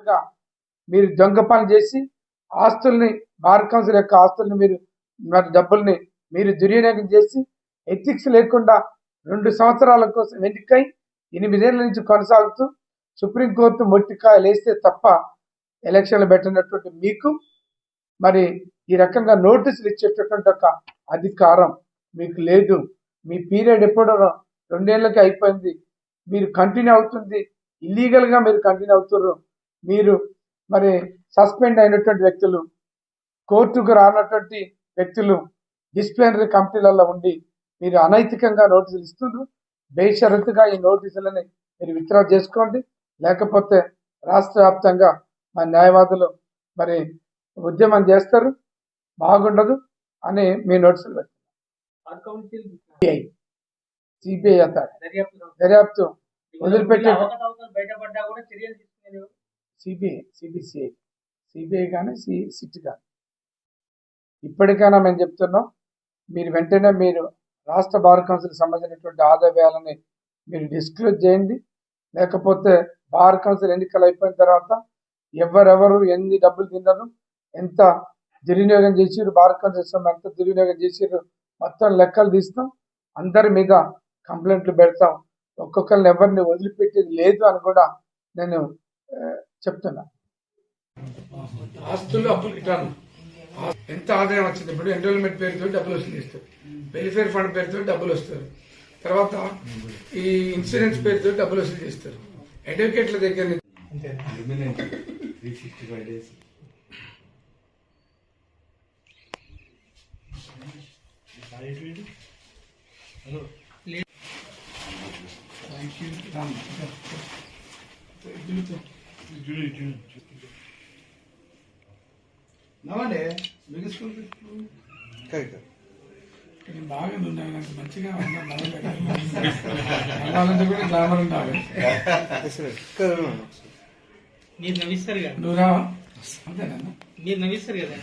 రకంగా మీరు దొంగ పని చేసి ఆస్తుల్ని బార్ కౌన్సిల్ యొక్క ఆస్తుల్ని మీరు మరి డబ్బుల్ని మీరు దుర్వినియోగం చేసి ఎథిక్స్ లేకుండా 2 సంవత్సరాల కోసం వెనుకై 8 ఏళ్ల నుంచి కొనసాగుతూ సుప్రీంకోర్టు మొట్టికాయలు వేస్తే తప్ప ఎలక్షన్లు పెట్టినటువంటి మీకు మరి ఈ రకంగా నోటీసులు ఇచ్చేటటువంటి ఒక అధికారం మీకు లేదు. మీ పీరియడ్ ఎప్పుడో 2 ఏళ్ళకి అయిపోయింది. మీరు కంటిన్యూ అవుతుంది, ఇల్లీగల్గా మీరు కంటిన్యూ అవుతున్నారు. మీరు మరి సస్పెండ్ అయినటువంటి వ్యక్తులు, కోర్టుకు రానటువంటి వ్యక్తులు డిసిప్లినరీ కమిటీలలో ఉండి మీరు అనైతికంగా నోటీసులు ఇస్తున్నారు. బేషరతుగా ఈ నోటీసులని మీరు విత్డ్రా చేసుకోండి, లేకపోతే రాష్ట్ర వ్యాప్తంగా మా న్యాయవాదులు మరి ఉద్యమం చేస్తారు, బాగుండదు అని మీ నోటీసులు పెడతారు. సిబిఐ అతాడు దర్యాప్తు వదిలిపెట్టే సిబిఐ కానీ సిట్ కానీ ఇప్పటికైనా మేము చెప్తున్నాం, మీరు వెంటనే మీరు రాష్ట్ర బార్ కౌన్సిల్ సంబంధించినటువంటి ఆదాయాలని మీరు డిస్క్లోజ్ చేయండి. లేకపోతే బార్ కౌన్సిల్ ఎన్నికలు అయిపోయిన తర్వాత ఎవరెవరు ఎన్ని డబ్బులు తిన్నారు, ఎంత దుర్వినియోగం చేసిరు, బార్ కౌన్సిల్ ఎంత దుర్వినియోగం చేసిరు మొత్తం లెక్కలు తీస్తాం, అందరి మీద కంప్లైంట్లు పెడతాం, ఒక్కొక్కరిని ఎవరిని వదిలిపెట్టేది లేదు అని కూడా నేను చెప్తున్నా. ఆస్తులు అప్పులు రిటర్న్ ఎంత ఆదాయం వచ్చింది, ఇప్పుడు ఎన్రోల్మెంట్ పేరుతో డబ్బులు వసూలు చేస్తారు, వెల్ఫేర్ ఫండ్ పేరుతో డబ్బులు వస్తారు, తర్వాత ఈ ఇన్సూరెన్స్ పేరుతో డబ్బులు వసూలు చేస్తారు, అడ్వకేట్ల దగ్గర నవ్వండి బాగా ఉన్నాయి, నాకు మంచిగా నవ్వాలంటే కూడా గ్లామర్ ఉండాలి. మీరు నవ్విస్తారు కదా, నువ్వు రావా అంతేనా, మీరు నవ్విస్తారు కదా.